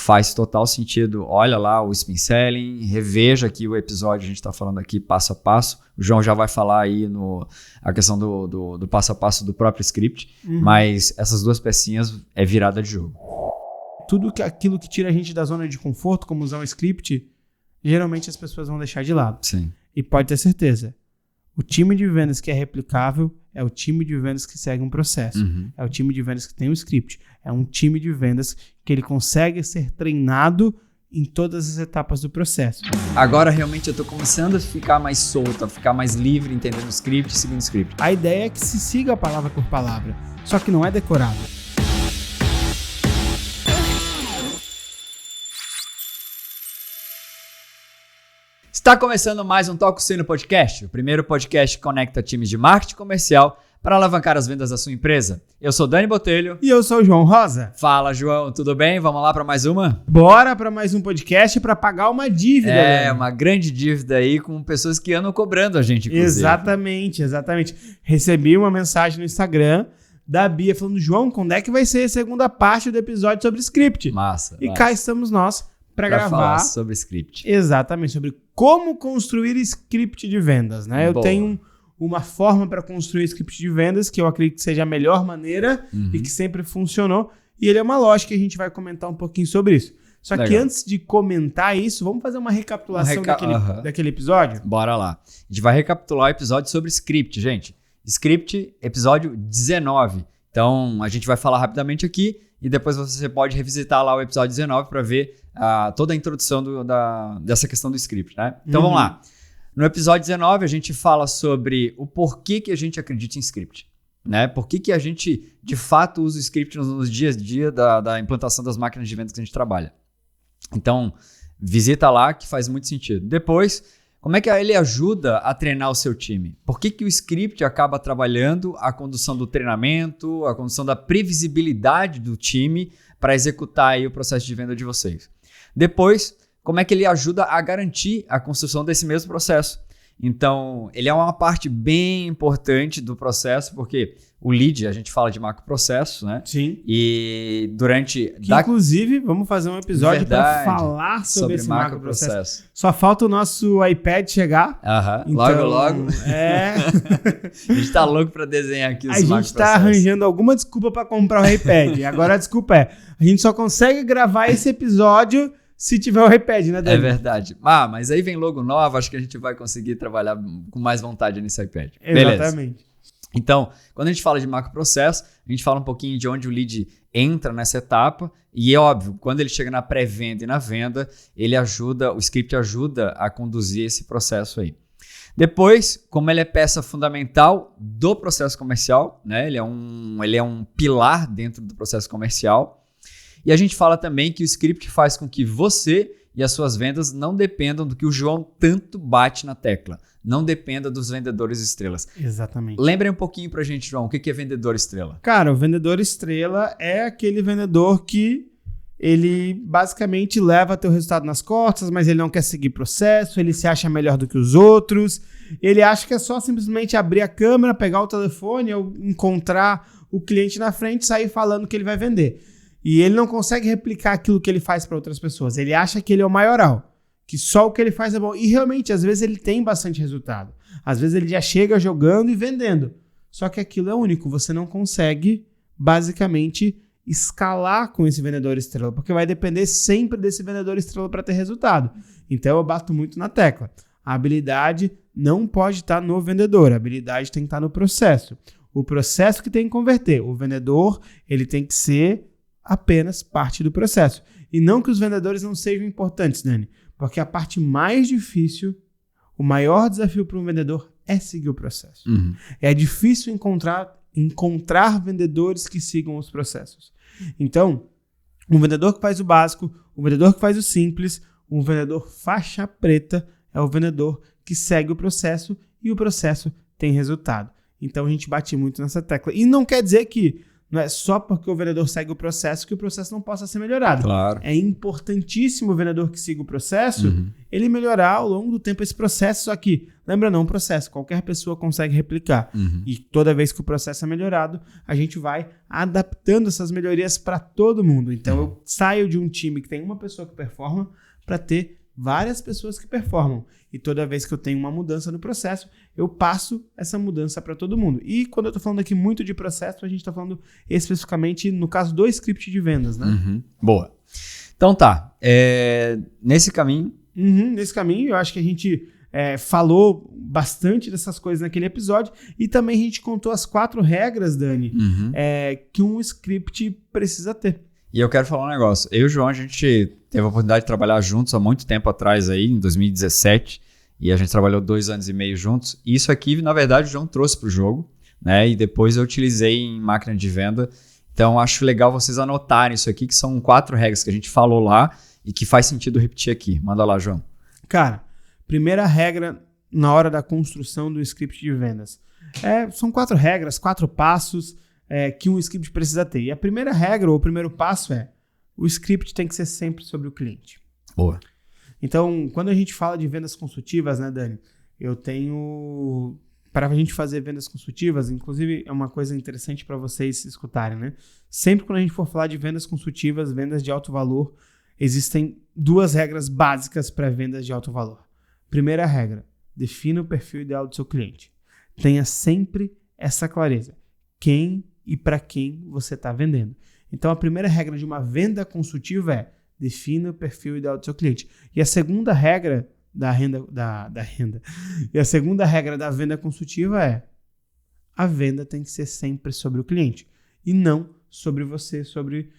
faz total sentido. Olha lá o Spin Selling, reveja aqui o episódio, a gente está falando aqui passo a passo. O João já vai falar aí a questão do passo a passo do próprio script, mas essas duas pecinhas é virada de jogo. Tudo aquilo que tira a gente da zona de conforto, como usar um script, geralmente as pessoas vão deixar de lado. Sim. E pode ter certeza, o time de vendas que é replicável é o time de vendas que segue um processo. É o time de vendas que tem um script. É um time de vendas que ele consegue ser treinado em todas as etapas do processo. Agora realmente eu estou começando a ficar mais solto, a ficar mais livre, entendendo o script e seguindo o script. A ideia é que se siga palavra por palavra, só que não é decorado. Está começando mais um Toca o Sino Podcast, o primeiro podcast que conecta times de marketing comercial para alavancar as vendas da sua empresa. Eu sou Dani Botelho. E eu sou o João Rosa. Fala, João, tudo bem? Vamos lá para mais uma? Bora para mais um podcast para pagar uma dívida. É, uma grande dívida aí com pessoas que andam cobrando a gente, inclusive. Exatamente. Recebi uma mensagem no Instagram da Bia falando, João, quando é que vai ser a segunda parte do episódio sobre script? Massa. Cá estamos nós para gravar falar sobre script. Exatamente, sobre como construir script de vendas, né? Eu tenho uma forma para construir script de vendas que eu acredito que seja a melhor maneira e que sempre funcionou. E ele é uma lógica que a gente vai comentar um pouquinho sobre isso. Só que antes de comentar isso, vamos fazer uma recapitulação daquele episódio? Bora lá. A gente vai recapitular o episódio sobre script, gente. Script, episódio 19. Então, a gente vai falar rapidamente aqui e depois você pode revisitar lá o episódio 19 para ver toda a introdução dessa questão do script, né? Então, vamos lá. No episódio 19, a gente fala sobre o porquê que a gente acredita em script, né? Por que a gente, de fato, usa o script nos dias a dia da implantação das máquinas de vendas que a gente trabalha. Então, visita lá que faz muito sentido. Depois, como é que ele ajuda a treinar o seu time? Por que o script acaba trabalhando a condução do treinamento, a condução da previsibilidade do time para executar aí o processo de venda de vocês? Depois, como é que ele ajuda a garantir a construção desse mesmo processo? Então, ele é uma parte bem importante do processo, porque o lead, a gente fala de macroprocesso, né? Sim. E durante... Inclusive, vamos fazer um episódio para falar sobre esse macroprocesso. Só falta o nosso iPad chegar. Então, logo. A gente tá louco para desenhar aqui os macroprocessos. A gente tá arranjando alguma desculpa para comprar o iPad. Agora a desculpa é, a gente só consegue gravar esse episódio se tiver o iPad, né, Dani? É verdade. Mas aí vem logo novo, acho que a gente vai conseguir trabalhar com mais vontade nesse iPad. Exatamente. Beleza. Então, quando a gente fala de macroprocesso, a gente fala um pouquinho de onde o lead entra nessa etapa e é óbvio, quando ele chega na pré-venda e na venda, o script ajuda a conduzir esse processo aí. Depois, como ele é peça fundamental do processo comercial, né? Ele é um pilar dentro do processo comercial. E a gente fala também que o script faz com que você e as suas vendas não dependam do que o João tanto bate na tecla. Não dependa dos vendedores estrelas. Exatamente. Lembrem um pouquinho pra gente, João, o que é vendedor estrela? Cara, o vendedor estrela é aquele vendedor que ele basicamente leva teu resultado nas costas, mas ele não quer seguir processo, ele se acha melhor do que os outros, ele acha que é só simplesmente abrir a câmera, pegar o telefone, ou encontrar o cliente na frente e sair falando que ele vai vender. E ele não consegue replicar aquilo que ele faz para outras pessoas. Ele acha que ele é o maioral, que só o que ele faz é bom. E realmente, às vezes ele tem bastante resultado. Às vezes ele já chega jogando e vendendo. Só que aquilo é único. Você não consegue, basicamente, escalar com esse vendedor estrela, porque vai depender sempre desse vendedor estrela para ter resultado. Então eu bato muito na tecla. A habilidade não pode estar no vendedor. A habilidade tem que estar no processo. O processo que tem que converter. O vendedor, ele tem que ser apenas parte do processo. E não que os vendedores não sejam importantes, Dani, porque a parte mais difícil, o maior desafio para um vendedor é seguir o processo. É difícil encontrar vendedores que sigam os processos. Então, um vendedor que faz o básico, um vendedor que faz o simples, um vendedor faixa preta é o vendedor que segue o processo e o processo tem resultado. Então, a gente bate muito nessa tecla. E não quer dizer que Não é só porque o vendedor segue o processo que o processo não possa ser melhorado. Claro. É importantíssimo o vendedor que siga o processo, ele melhorar ao longo do tempo esse processo. Só que, lembra não, um processo, qualquer pessoa consegue replicar. E toda vez que o processo é melhorado, a gente vai adaptando essas melhorias para todo mundo. Então, eu saio de um time que tem uma pessoa que performa para ter várias pessoas que performam. E toda vez que eu tenho uma mudança no processo, eu passo essa mudança para todo mundo. E quando eu estou falando aqui muito de processo, a gente está falando especificamente, no caso, do script de vendas, né? Boa. Então tá. Nesse caminho... Nesse caminho, eu acho que a gente falou bastante dessas coisas naquele episódio. E também a gente contou as 4 regras, Dani, que um script precisa ter. E eu quero falar um negócio. Eu e o João, a gente teve a oportunidade de trabalhar juntos há muito tempo atrás, aí, em 2017. E a gente trabalhou 2 anos e meio juntos. E isso aqui, na verdade, o João trouxe para o jogo, né? E depois eu utilizei em máquina de venda. Então, acho legal vocês anotarem isso aqui, que são 4 regras que a gente falou lá e que faz sentido repetir aqui. Manda lá, João. Cara, primeira regra na hora da construção do script de vendas. São 4 regras, 4 passos que um script precisa ter. E a primeira regra, ou o primeiro passo o script tem que ser sempre sobre o cliente. Boa. Então, quando a gente fala de vendas consultivas, né, Dani? Eu tenho... Para a gente fazer vendas consultivas, inclusive é uma coisa interessante para vocês escutarem, né? Sempre quando a gente for falar de vendas consultivas, vendas de alto valor, existem 2 regras básicas para vendas de alto valor. Primeira regra, defina o perfil ideal do seu cliente. Tenha sempre essa clareza. Quem e para quem você está vendendo. Então, a primeira regra de uma venda consultiva defina o perfil ideal do seu cliente. E a segunda regra E a segunda regra da venda consultiva a venda tem que ser sempre sobre o cliente e não sobre você, sobre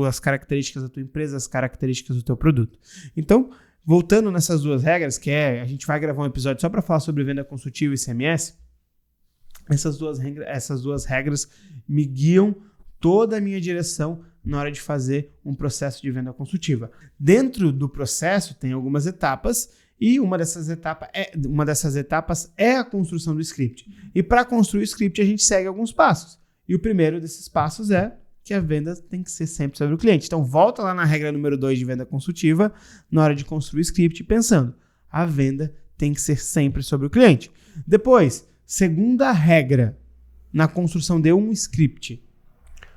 as características da tua empresa, as características do teu produto. Então, voltando nessas 2 regras, a gente vai gravar um episódio só para falar sobre venda consultiva e CMS, essas duas regras me guiam toda a minha direção na hora de fazer um processo de venda consultiva. Dentro do processo tem algumas etapas e uma dessas etapas é a construção do script. E para construir o script a gente segue alguns passos. E o primeiro desses passos é que a venda tem que ser sempre sobre o cliente. Então volta lá na regra número 2 de venda consultiva, na hora de construir o script, pensando, a venda tem que ser sempre sobre o cliente. Depois, segunda regra na construção de um script,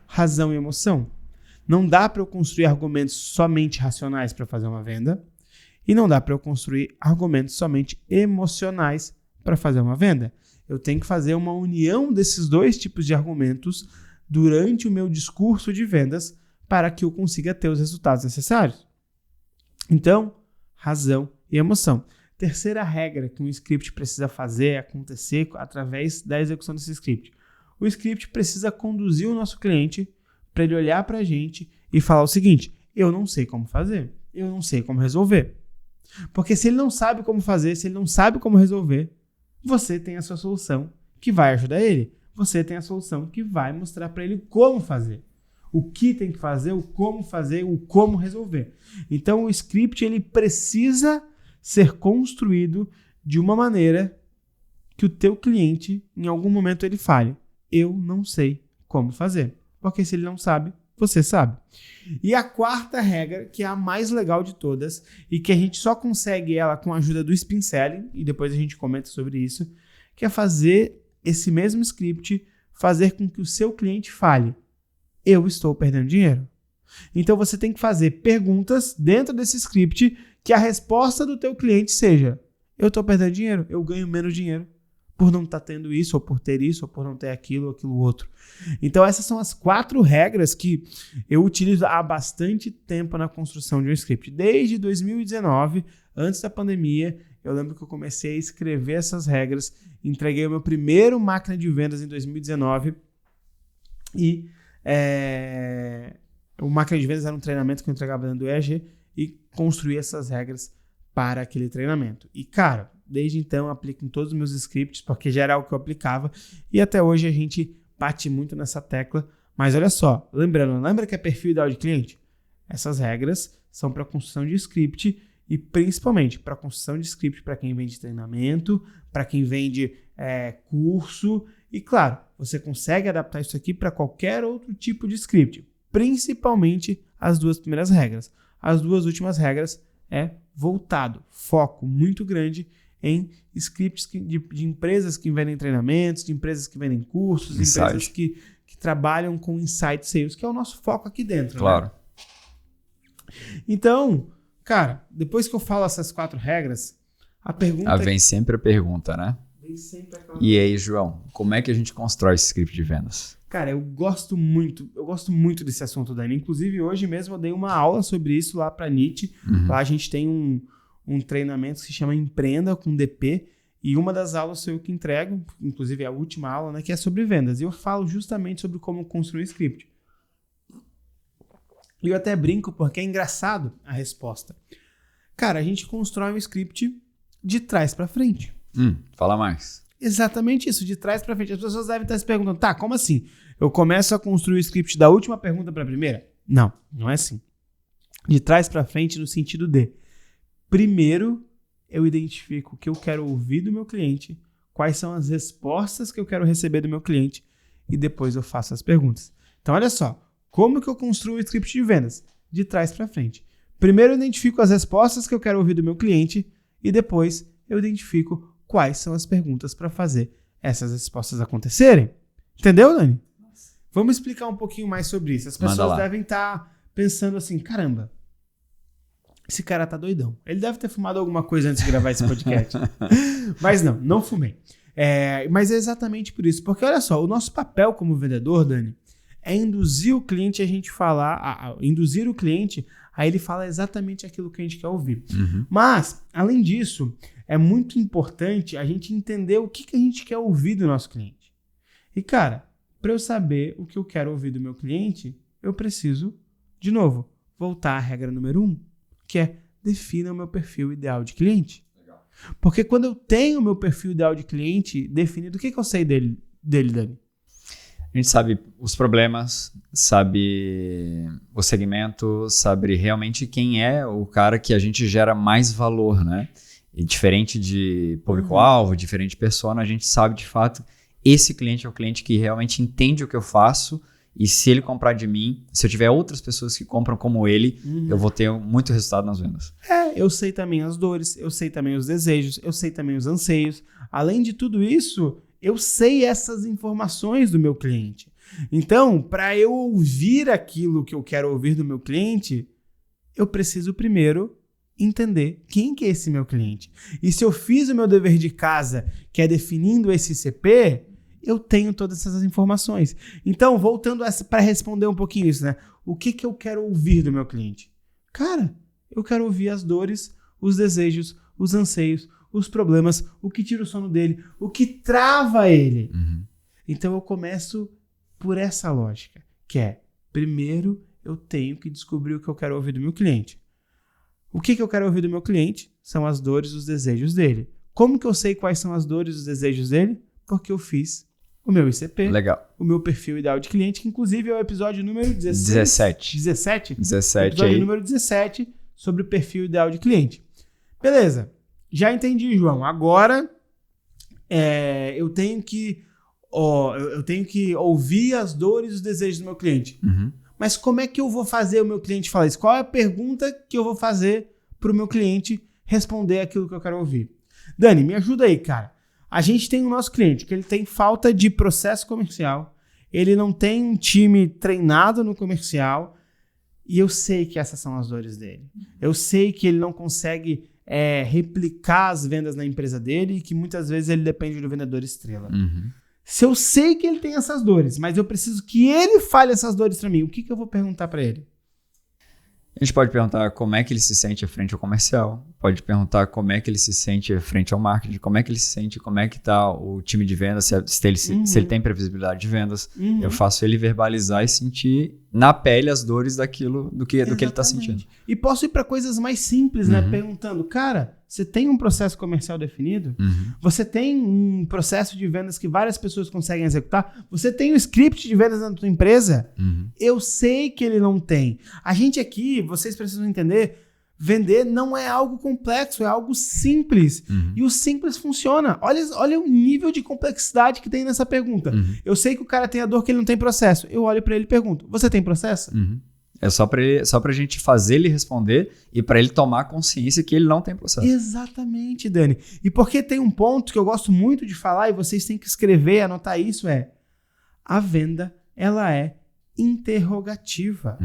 razão e emoção. Não dá para eu construir argumentos somente racionais para fazer uma venda e não dá para eu construir argumentos somente emocionais para fazer uma venda. Eu tenho que fazer uma união desses 2 tipos de argumentos durante o meu discurso de vendas para que eu consiga ter os resultados necessários. Então, razão e emoção. Terceira regra que um script precisa fazer acontecer através da execução desse script. O script precisa conduzir o nosso cliente para ele olhar para a gente e falar o seguinte, eu não sei como fazer, eu não sei como resolver. Porque se ele não sabe como fazer, se ele não sabe como resolver, você tem a sua solução que vai ajudar ele. Você tem a solução que vai mostrar para ele como fazer. O que tem que fazer, o como resolver. Então o script ele precisa ser construído de uma maneira que o teu cliente, em algum momento, ele fale, eu não sei como fazer. Porque se ele não sabe, você sabe. E a quarta regra, que é a mais legal de todas, e que a gente só consegue ela com a ajuda do spin selling, e depois a gente comenta sobre isso, que é fazer esse mesmo script fazer com que o seu cliente fale, eu estou perdendo dinheiro. Então você tem que fazer perguntas dentro desse script que a resposta do teu cliente seja, eu estou perdendo dinheiro, eu ganho menos dinheiro por não estar tendo isso, ou por ter isso, ou por não ter aquilo, ou aquilo outro. Então essas são as 4 regras que eu utilizo há bastante tempo na construção de um script. Desde 2019, antes da pandemia, eu lembro que eu comecei a escrever essas regras, entreguei o meu primeiro máquina de vendas em 2019 e o máquina de vendas era um treinamento que eu entregava dentro do EAG e construí essas regras para aquele treinamento. E cara, desde então eu aplico em todos os meus scripts, porque já era algo que eu aplicava e até hoje a gente bate muito nessa tecla. Mas olha só, lembra que é perfil ideal de cliente? Essas regras são para construção de script e principalmente para construção de script para quem vende treinamento, para quem vende curso E claro, você consegue adaptar isso aqui para qualquer outro tipo de script, principalmente as 2 primeiras regras. As 2 últimas regras é voltado, foco muito grande em scripts de empresas que vendem treinamentos, de empresas que vendem cursos, de empresas que trabalham com insight sales, que é o nosso foco aqui dentro. Claro. Né? Então, cara, depois que eu falo essas 4 regras, a pergunta... Vem sempre a pergunta, né? Vem sempre aquela... E aí, João, como é que a gente constrói esse script de vendas? Cara, eu gosto muito desse assunto, Dani. Inclusive, hoje mesmo eu dei uma aula sobre isso lá para NIT. Lá a gente tem um treinamento que se chama Empreenda com DP, e uma das aulas sou eu que entrego, inclusive a última aula, né, que é sobre vendas. E eu falo justamente sobre como construir script. E eu até brinco porque é engraçado a resposta. Cara, a gente constrói um script de trás para frente. Fala mais. Exatamente isso, de trás para frente. As pessoas devem estar se perguntando, tá, como assim? Eu começo a construir o script da última pergunta para a primeira? Não, não é assim. De trás para frente no sentido de, primeiro, eu identifico o que eu quero ouvir do meu cliente, quais são as respostas que eu quero receber do meu cliente, e depois eu faço as perguntas. Então, olha só, como que eu construo o script de vendas? De trás para frente. Primeiro eu identifico as respostas que eu quero ouvir do meu cliente, e depois eu identifico quais são as perguntas para fazer essas respostas acontecerem. Entendeu, Dani? Vamos explicar um pouquinho mais sobre isso. As pessoas devem estar pensando assim, caramba, esse cara tá doidão. Ele deve ter fumado alguma coisa antes de gravar esse podcast. Mas não fumei. Mas é exatamente por isso. Porque olha só, o nosso papel como vendedor, Dani, é induzir o cliente a gente falar, induzir o cliente a ele falar exatamente aquilo que a gente quer ouvir. Mas, além disso, é muito importante a gente entender o que a gente quer ouvir do nosso cliente. E, cara, para eu saber o que eu quero ouvir do meu cliente, eu preciso, de novo, voltar à regra número 1, que é defina o meu perfil ideal de cliente. Legal. Porque quando eu tenho o meu perfil ideal de cliente definido, o que eu sei dele, Dani? A gente sabe os problemas, sabe o segmento, sabe realmente quem é o cara que a gente gera mais valor, né? E diferente de público-alvo, diferente de persona, a gente sabe de fato, esse cliente é o cliente que realmente entende o que eu faço, e se ele comprar de mim, se eu tiver outras pessoas que compram como ele, eu vou ter muito resultado nas vendas. Eu sei também as dores, eu sei também os desejos, eu sei também os anseios. Além de tudo isso, eu sei essas informações do meu cliente. Então, para eu ouvir aquilo que eu quero ouvir do meu cliente, eu preciso primeiro entender quem que é esse meu cliente. E se eu fiz o meu dever de casa, que é definindo esse CP, eu tenho todas essas informações. Então, voltando para responder um pouquinho isso, né? O que eu quero ouvir do meu cliente? Cara, eu quero ouvir as dores, os desejos, os anseios, os problemas, o que tira o sono dele, o que trava ele. Então, eu começo por essa lógica, que é, primeiro, eu tenho que descobrir o que eu quero ouvir do meu cliente. O que eu quero ouvir do meu cliente são as dores e os desejos dele. Como que eu sei quais são as dores e os desejos dele? Porque eu fiz o meu ICP, legal, o meu perfil ideal de cliente, que inclusive é o episódio número 17. 17? 17 episódio aí. número 17 sobre o perfil ideal de cliente. Beleza, já entendi, João. Agora eu tenho que ouvir as dores e os desejos do meu cliente. Mas como é que eu vou fazer o meu cliente falar isso? Qual é a pergunta que eu vou fazer para o meu cliente responder aquilo que eu quero ouvir? Dani, me ajuda aí, cara. A gente tem o nosso cliente que ele tem falta de processo comercial, ele não tem um time treinado no comercial, e eu sei que essas são as dores dele. Eu sei que ele não consegue replicar as vendas na empresa dele e que muitas vezes ele depende do vendedor estrela. Se eu sei que ele tem essas dores, mas eu preciso que ele fale essas dores para mim, o que eu vou perguntar para ele? A gente pode perguntar como é que ele se sente frente ao comercial, pode perguntar como é que ele se sente frente ao marketing, como é que ele se sente, como é que está o time de vendas, se ele tem previsibilidade de vendas. Eu faço ele verbalizar e sentir na pele as dores do que ele está sentindo. E posso ir para coisas mais simples, né? Perguntando, cara, você tem um processo comercial definido? Você tem um processo de vendas que várias pessoas conseguem executar? Você tem um script de vendas na tua empresa? Eu sei que ele não tem. A gente aqui, vocês precisam entender, Vender não é algo complexo, é algo simples. E o simples funciona. Olha o nível de complexidade que tem nessa pergunta. Eu sei que o cara tem a dor que ele não tem processo. Eu olho pra ele e pergunto, você tem processo? É só pra gente fazer ele responder e pra ele tomar consciência que ele não tem processo. Exatamente, Dani. E porque tem um ponto que eu gosto muito de falar e vocês têm que escrever, anotar isso, a venda, ela é interrogativa.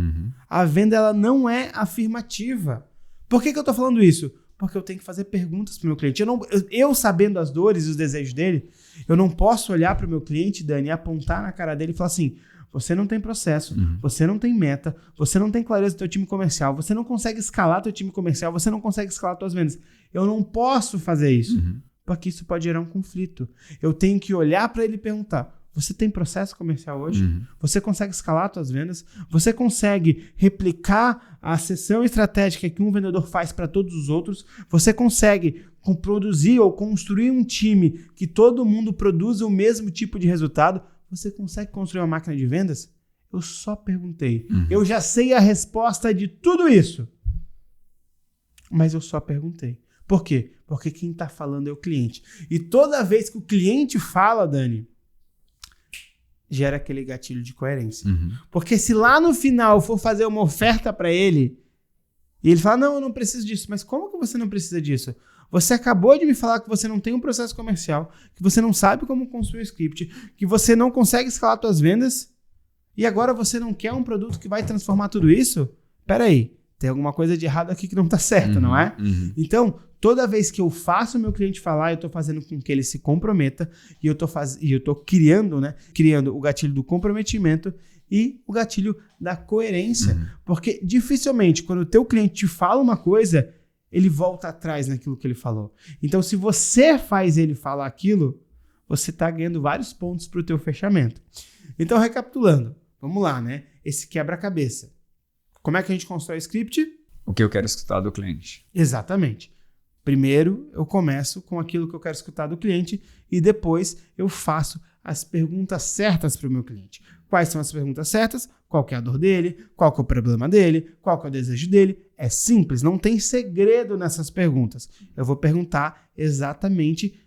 A venda, ela não é afirmativa. Por que eu tô falando isso? Porque eu tenho que fazer perguntas pro meu cliente. Eu sabendo as dores e os desejos dele, eu não posso olhar pro meu cliente, Dani, e apontar na cara dele e falar assim, você não tem processo, você não tem meta, você não tem clareza do teu time comercial, você não consegue escalar teu time comercial, você não consegue escalar tuas vendas. Eu não posso fazer isso, porque isso pode gerar um conflito. Eu tenho que olhar para ele e perguntar, você tem processo comercial hoje? Você consegue escalar suas vendas? Você consegue replicar a sessão estratégica que um vendedor faz para todos os outros? Você consegue produzir ou construir um time que todo mundo produza o mesmo tipo de resultado? Você consegue construir uma máquina de vendas? Eu só perguntei. Eu já sei a resposta de tudo isso. Mas eu só perguntei. Por quê? Porque quem está falando é o cliente. E toda vez que o cliente fala, Dani, gera aquele gatilho de coerência. Porque se lá no final for fazer uma oferta para ele, e ele fala, não, eu não preciso disso. Mas como que você não precisa disso? Você acabou de me falar que você não tem um processo comercial, que você não sabe como construir um script, que você não consegue escalar suas vendas, e agora você não quer um produto que vai transformar tudo isso? Peraí, tem alguma coisa de errado aqui que não está certa, não é? Então, toda vez que eu faço o meu cliente falar, eu estou fazendo com que ele se comprometa e eu estou criando o gatilho do comprometimento e o gatilho da coerência. Porque dificilmente, quando o teu cliente te fala uma coisa, ele volta atrás naquilo que ele falou. Então, se você faz ele falar aquilo, você está ganhando vários pontos para o teu fechamento. Então, recapitulando, vamos lá, né? Esse quebra-cabeça. Como é que a gente constrói o script? O que eu quero escutar do cliente. Exatamente. Primeiro, eu começo com aquilo que eu quero escutar do cliente e depois eu faço as perguntas certas para o meu cliente. Quais são as perguntas certas? Qual que é a dor dele? Qual que é o problema dele? Qual que é o desejo dele? É simples, não tem segredo nessas perguntas. Eu vou perguntar exatamente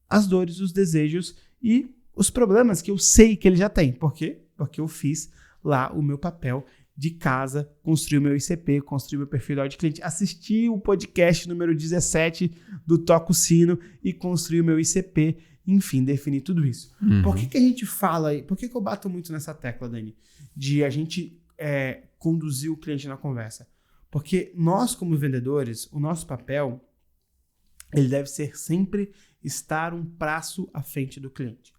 as dores, os desejos e os problemas que eu sei que ele já tem. Por quê? Porque eu fiz lá o meu papel de casa, construir o meu ICP, construir o meu perfil de cliente, assistir o podcast número 17 do Toca o Sino e construir o meu ICP, enfim, definir tudo isso. Por que a gente fala, por que eu bato muito nessa tecla, Dani, de a gente conduzir o cliente na conversa? Porque nós, como vendedores, o nosso papel, ele deve ser sempre estar um passo à frente do cliente.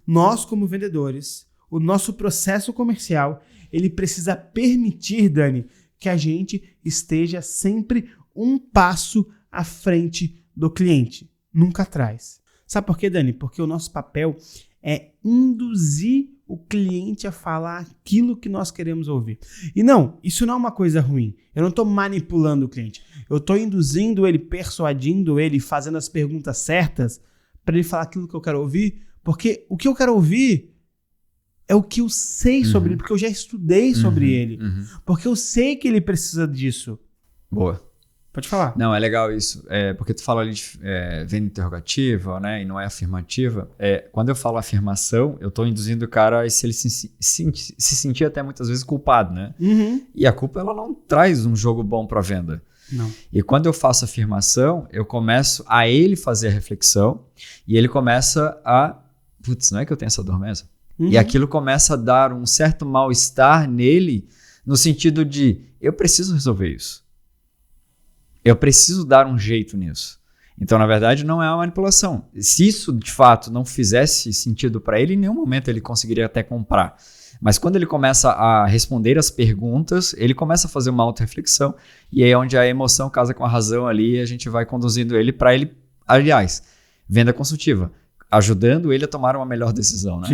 Nós, como vendedores, o nosso processo comercial, ele precisa permitir, Dani, que a gente esteja sempre um passo à frente do cliente, nunca atrás. Sabe por quê, Dani? Porque o nosso papel é induzir o cliente a falar aquilo que nós queremos ouvir. E não, isso não é uma coisa ruim. Eu não estou manipulando o cliente. Eu estou induzindo ele, persuadindo ele, fazendo as perguntas certas para ele falar aquilo que eu quero ouvir, porque o que eu quero ouvir é o que eu sei sobre ele, porque eu já estudei sobre ele. Porque eu sei que ele precisa disso. Boa. Pode falar. Não, é legal isso. Porque tu fala ali de venda interrogativa, né? E não é afirmativa. Quando eu falo afirmação, eu estou induzindo o cara a se ele se sentir até muitas vezes culpado, né? E a culpa, ela não traz um jogo bom para venda. Não. E quando eu faço afirmação, eu começo a ele fazer a reflexão e ele começa a... Putz, não é que eu tenho essa dor mesmo? E aquilo começa a dar um certo mal-estar nele, no sentido de, eu preciso resolver isso. Eu preciso dar um jeito nisso. Então, na verdade, não é uma manipulação. Se isso, de fato, não fizesse sentido para ele, em nenhum momento ele conseguiria até comprar. Mas quando ele começa a responder as perguntas, ele começa a fazer uma auto-reflexão, e aí é onde a emoção casa com a razão ali, e a gente vai conduzindo ele para ele, aliás, venda consultiva, ajudando ele a tomar uma melhor decisão, né?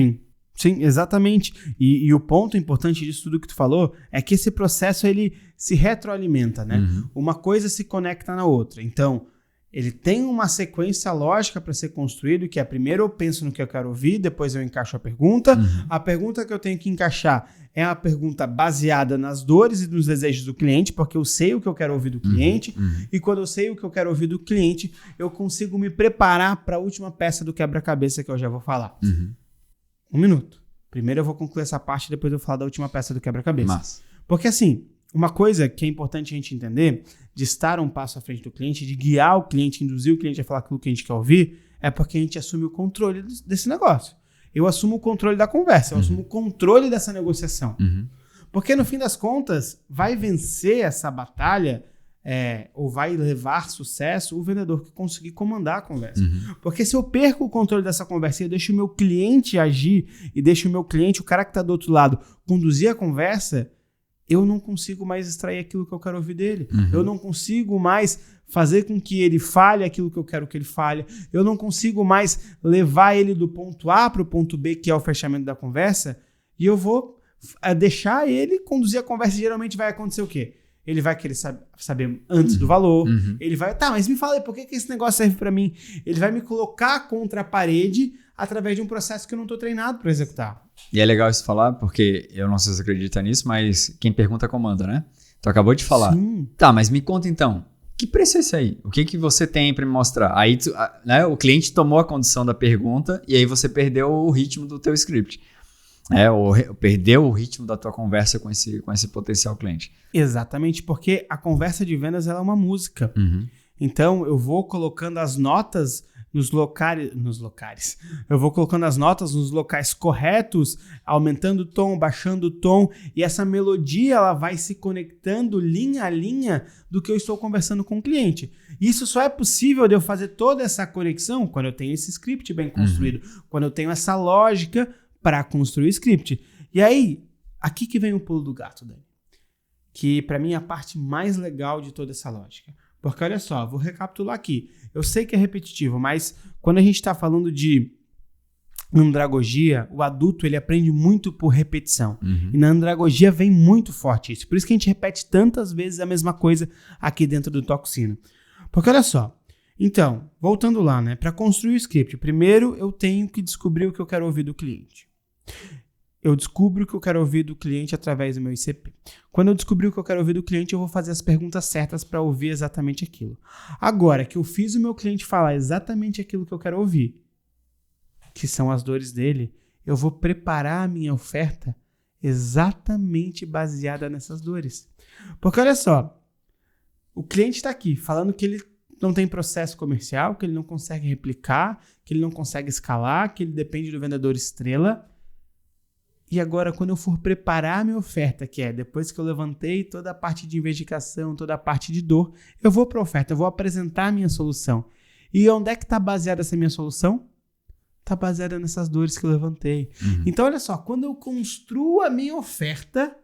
Sim, exatamente. E o ponto importante disso tudo que tu falou é que esse processo ele se retroalimenta, né? Uma coisa se conecta na outra. Então, Ele tem uma sequência lógica para ser construído, que é primeiro eu penso no que eu quero ouvir, depois eu encaixo a pergunta. A pergunta que eu tenho que encaixar é uma pergunta baseada nas dores e nos desejos do cliente, porque eu sei o que eu quero ouvir do cliente. E quando eu sei o que eu quero ouvir do cliente, eu consigo me preparar para a última peça do quebra-cabeça que eu já vou falar. 1 minuto. Primeiro eu vou concluir essa parte, depois eu vou falar da última peça do quebra-cabeça. Massa. Porque assim, uma coisa que é importante a gente entender, de estar um passo à frente do cliente, de guiar o cliente, induzir o cliente a falar aquilo que a gente quer ouvir, é porque a gente assume o controle desse negócio. Eu assumo o controle da conversa, eu assumo o controle dessa negociação. Porque no fim das contas, vai vencer essa batalha, ou vai levar sucesso o vendedor que conseguir comandar a conversa. Porque se eu perco o controle dessa conversa e eu deixo o meu cliente agir, e deixo o meu cliente, o cara que está do outro lado, conduzir a conversa, eu não consigo mais extrair aquilo que eu quero ouvir dele. Eu não consigo mais fazer com que ele fale aquilo que eu quero que ele fale. Eu não consigo mais levar ele do ponto A para o ponto B, que é o fechamento da conversa, e eu vou deixar ele conduzir a conversa. Geralmente vai acontecer o quê? Ele vai querer saber antes do valor. Ele vai, mas me fala aí, por que esse negócio serve para mim? Ele vai me colocar contra a parede através de um processo que eu não estou treinado para executar. E é legal isso falar, porque eu não sei se você acredita nisso, mas quem pergunta comanda, né? Tu acabou de falar. Sim. Tá, mas me conta então, que preço é esse aí? O que você tem para me mostrar? Aí né, o cliente tomou a condição da pergunta e aí você perdeu o ritmo do teu script. Ou perdeu o ritmo da tua conversa com esse potencial cliente. Exatamente, porque a conversa de vendas ela é uma música. Então, eu vou colocando as notas nos locais. Eu vou colocando as notas nos locais corretos, aumentando o tom, baixando o tom, e essa melodia ela vai se conectando linha a linha do que eu estou conversando com o cliente. Isso só é possível de eu fazer toda essa conexão quando eu tenho esse script bem construído, quando eu tenho essa lógica para construir o script. E aí, aqui que vem o pulo do gato, Dani. Que para mim é a parte mais legal de toda essa lógica. Porque olha só, vou recapitular aqui. Eu sei que é repetitivo, mas quando a gente está falando de andragogia, o adulto ele aprende muito por repetição. E na andragogia vem muito forte isso. Por isso que a gente repete tantas vezes a mesma coisa aqui dentro do Toxino. Porque olha só, então, voltando lá, né? Para construir o script, primeiro eu tenho que descobrir o que eu quero ouvir do cliente. Eu descubro o que eu quero ouvir do cliente através do meu ICP. Quando eu descobrir o que eu quero ouvir do cliente, eu vou fazer as perguntas certas para ouvir exatamente aquilo. Agora que eu fiz o meu cliente falar exatamente aquilo que eu quero ouvir, que são as dores dele, eu vou preparar a minha oferta exatamente baseada nessas dores. Porque olha só, o cliente está aqui falando que ele não tem processo comercial, que ele não consegue replicar, que ele não consegue escalar, que ele depende do vendedor estrela. E agora, quando eu for preparar a minha oferta, que é depois que eu levantei toda a parte de investigação, toda a parte de dor, eu vou para a oferta, eu vou apresentar a minha solução. E onde é que está baseada essa minha solução? Está baseada nessas dores que eu levantei. Então, olha só, quando eu construo a minha oferta,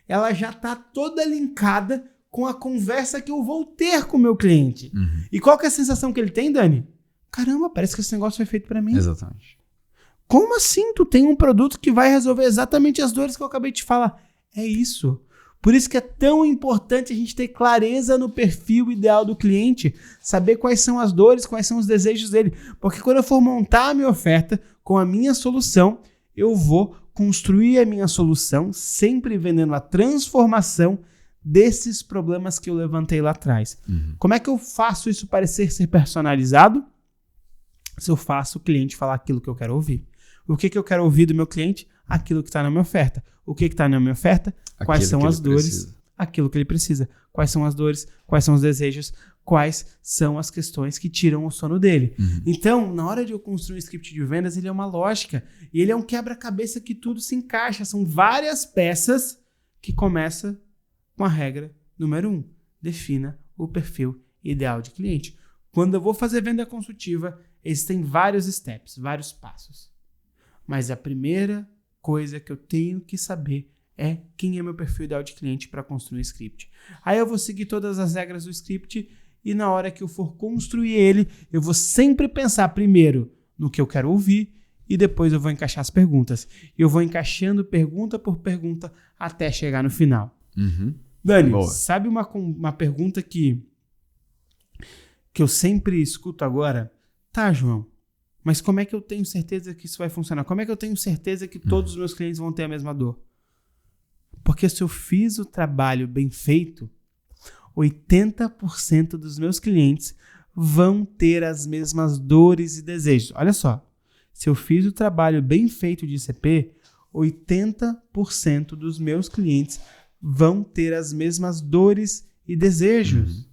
ela já está toda linkada com a conversa que eu vou ter com o meu cliente. E qual que é a sensação que ele tem, Dani? Caramba, parece que esse negócio foi feito para mim. Exatamente. Como assim tu tem um produto que vai resolver exatamente as dores que eu acabei de falar? É isso. Por isso que é tão importante a gente ter clareza no perfil ideal do cliente, saber quais são as dores, quais são os desejos dele. Porque quando eu for montar a minha oferta com a minha solução, eu vou construir a minha solução sempre vendendo a transformação desses problemas que eu levantei lá atrás. Como é que eu faço isso parecer ser personalizado? Se eu faço o cliente falar aquilo que eu quero ouvir. O que eu quero ouvir do meu cliente? Aquilo que está na minha oferta. O que está na minha oferta? Quais são as dores? Aquilo que ele precisa. Quais são as dores? Quais são os desejos? Quais são as questões que tiram o sono dele? Então, na hora de eu construir um script de vendas, ele é uma lógica. E ele é um quebra-cabeça que tudo se encaixa. São várias peças que começam com a regra número 1. Defina o perfil ideal de cliente. Quando eu vou fazer venda consultiva, existem vários steps, vários passos. Mas a primeira coisa que eu tenho que saber é quem é meu perfil ideal de cliente para construir o script. Aí eu vou seguir todas as regras do script e na hora que eu for construir ele, eu vou sempre pensar primeiro no que eu quero ouvir e depois eu vou encaixar as perguntas. Eu vou encaixando pergunta por pergunta até chegar no final. Dani, sabe uma pergunta que que eu sempre escuto agora, tá, João, mas como é que eu tenho certeza que isso vai funcionar? Como é que eu tenho certeza que todos os meus clientes vão ter a mesma dor? Porque se eu fiz o trabalho bem feito, 80% dos meus clientes vão ter as mesmas dores e desejos. Olha só, se eu fiz o trabalho bem feito de ICP, 80% dos meus clientes vão ter as mesmas dores e desejos.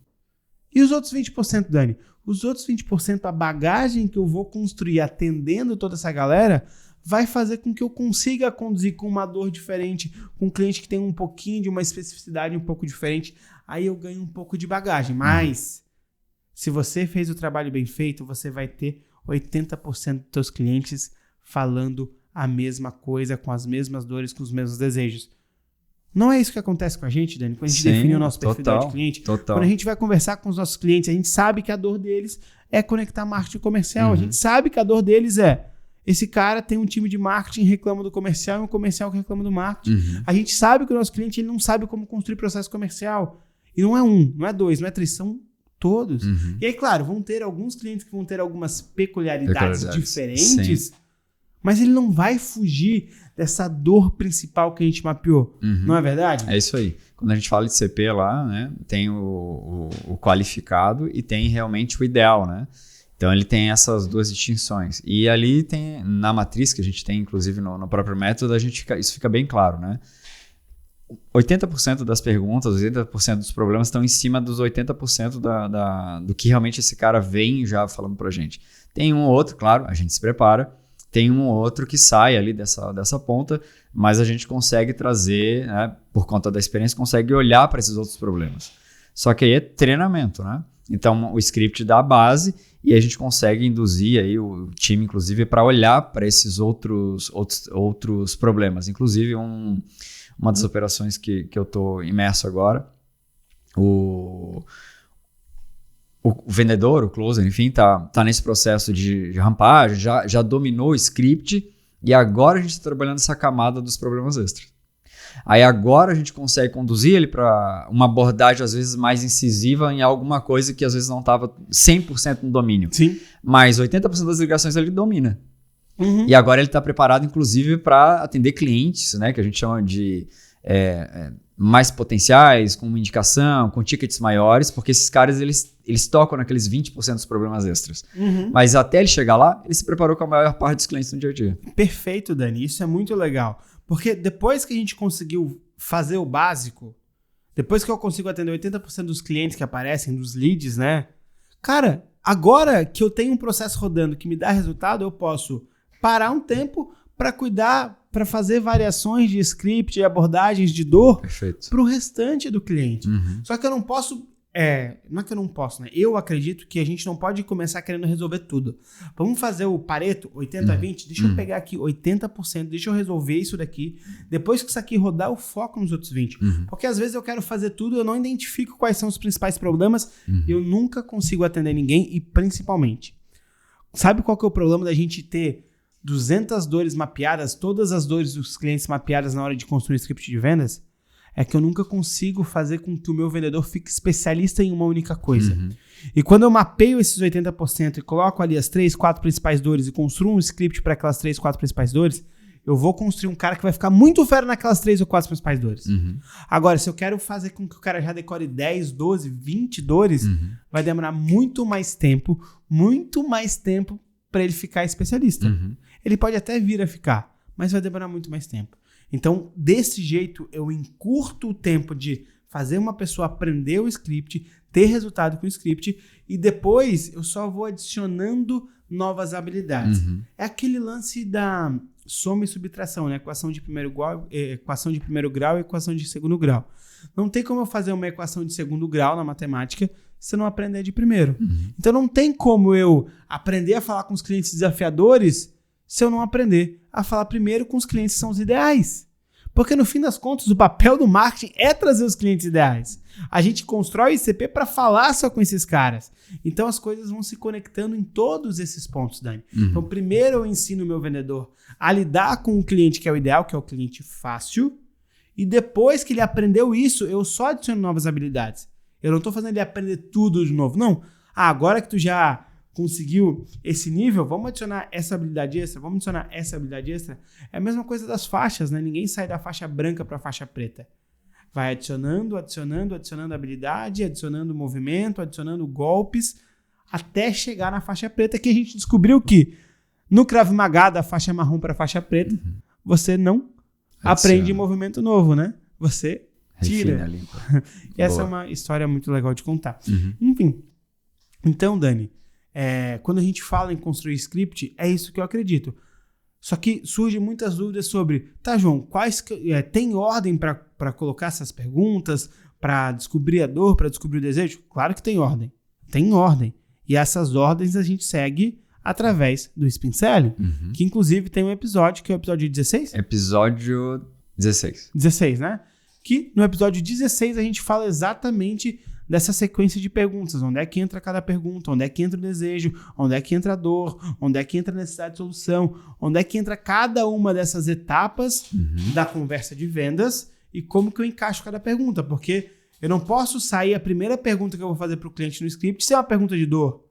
E os outros 20%, Dani? Os outros 20%, a bagagem que eu vou construir atendendo toda essa galera, vai fazer com que eu consiga conduzir com uma dor diferente, com um cliente que tem um pouquinho de uma especificidade um pouco diferente. Aí eu ganho um pouco de bagagem. Mas, se você fez o trabalho bem feito, você vai ter 80% dos seus clientes falando a mesma coisa, com as mesmas dores, com os mesmos desejos. Não é isso que acontece com a gente, Dani? Quando a gente define o nosso perfil de cliente, quando a gente vai conversar com os nossos clientes, a gente sabe que a dor deles é conectar marketing comercial. A gente sabe que a dor deles é: esse cara tem um time de marketing, reclama do comercial, e um comercial que reclama do marketing. A gente sabe que o nosso cliente ele não sabe como construir processo comercial. E não é um, não é dois, não é três, são todos. E aí, claro, vão ter alguns clientes que vão ter algumas peculiaridades diferentes, mas ele não vai fugir dessa dor principal que a gente mapeou. Não é verdade? É isso aí. Quando a gente fala de CP lá, né, tem o qualificado e tem realmente o ideal, né? Então ele tem essas duas distinções. E ali tem, na matriz que a gente tem, inclusive no próprio método, isso fica bem claro, né? 80% das perguntas, 80% dos problemas estão em cima dos 80% do que realmente esse cara vem já falando pra gente. Tem um ou outro, claro, a gente se prepara, tem um ou outro que sai ali dessa ponta, mas a gente consegue trazer, né, por conta da experiência, consegue olhar para esses outros problemas. Só que aí é treinamento, né? Então o script dá a base e a gente consegue induzir aí o time, inclusive, para olhar para esses outros problemas. Inclusive, uma das operações que eu estou imerso agora, o vendedor, o closer, enfim, tá nesse processo de rampagem, já dominou o script e agora a gente está trabalhando essa camada dos problemas extras. Aí agora a gente consegue conduzir ele para uma abordagem às vezes mais incisiva em alguma coisa que às vezes não estava 100% no domínio. Sim. Mas 80% das ligações ele domina. E agora ele está preparado, inclusive, para atender clientes, né, que a gente chama de mais potenciais, com uma indicação, com tickets maiores, porque esses caras eles tocam naqueles 20% dos problemas extras. Mas até ele chegar lá, ele se preparou com a maior parte dos clientes no dia a dia. Perfeito, Dani. Isso é muito legal. Porque depois que a gente conseguiu fazer o básico, depois que eu consigo atender 80% dos clientes que aparecem, dos leads, né? Cara, agora que eu tenho um processo rodando que me dá resultado, eu posso parar um tempo para cuidar, para fazer variações de script e abordagens de dor para o restante do cliente. Só que eu não posso... não é que eu não posso, né? Eu acredito que a gente não pode começar querendo resolver tudo. Vamos fazer o Pareto, 80-20? Deixa eu pegar aqui 80%, deixa eu resolver isso daqui. Depois que isso aqui rodar, eu foco nos outros 20%. Porque às vezes eu quero fazer tudo, eu não identifico quais são os principais problemas, eu nunca consigo atender ninguém e principalmente, sabe qual que é o problema da gente ter 200 dores mapeadas, todas as dores dos clientes mapeadas na hora de construir script de vendas? É que eu nunca consigo fazer com que o meu vendedor fique especialista em uma única coisa. E quando eu mapeio esses 80% e coloco ali as 3, 4 principais dores e construo um script para aquelas 3, 4 principais dores, eu vou construir um cara que vai ficar muito fera naquelas 3 ou 4 principais dores. Agora, se eu quero fazer com que o cara já decore 10, 12, 20 dores, vai demorar muito mais tempo para ele ficar especialista. Ele pode até vir a ficar, mas vai demorar muito mais tempo. Então, desse jeito, eu encurto o tempo de fazer uma pessoa aprender o script, ter resultado com o script, e depois eu só vou adicionando novas habilidades. É aquele lance da soma e subtração, né? Equação de primeiro grau e equação de segundo grau. Não tem como eu fazer uma equação de segundo grau na matemática se eu não aprender de primeiro. Então, não tem como eu aprender a falar com os clientes desafiadores se eu não aprender a falar primeiro com os clientes que são os ideais. Porque no fim das contas, o papel do marketing é trazer os clientes ideais. A gente constrói o ICP para falar só com esses caras. Então as coisas vão se conectando em todos esses pontos, Dani. Então primeiro eu ensino o meu vendedor a lidar com o cliente que é o ideal, que é o cliente fácil. E depois que ele aprendeu isso, eu só adiciono novas habilidades. Eu não estou fazendo ele aprender tudo de novo. Não. agora que tu já conseguiu esse nível, vamos adicionar essa habilidade extra, vamos adicionar essa habilidade extra. É a mesma coisa das faixas, né? Ninguém sai da faixa branca para a faixa preta. Vai adicionando habilidade, adicionando movimento, adicionando golpes, até chegar na faixa preta, que a gente descobriu que no Krav Maga, da faixa marrom para a faixa preta, você não aprende movimento novo, né? Você tira. E essa é uma história muito legal de contar. Enfim, então, Dani, quando a gente fala em construir script, é isso que eu acredito. Só que surgem muitas dúvidas sobre, tá, João, tem ordem para colocar essas perguntas, para descobrir a dor, para descobrir o desejo? Claro que tem ordem. Tem ordem. E essas ordens a gente segue através do Spin Selling, que inclusive tem um episódio, que é o episódio 16? Episódio 16. 16, né? Que no episódio 16 a gente fala exatamente dessa sequência de perguntas. Onde é que entra cada pergunta? Onde é que entra o desejo? Onde é que entra a dor? Onde é que entra a necessidade de solução? Onde é que entra cada uma dessas etapas da conversa de vendas e como que eu encaixo cada pergunta? Porque eu não posso sair a primeira pergunta que eu vou fazer para o cliente no script ser uma pergunta de dor.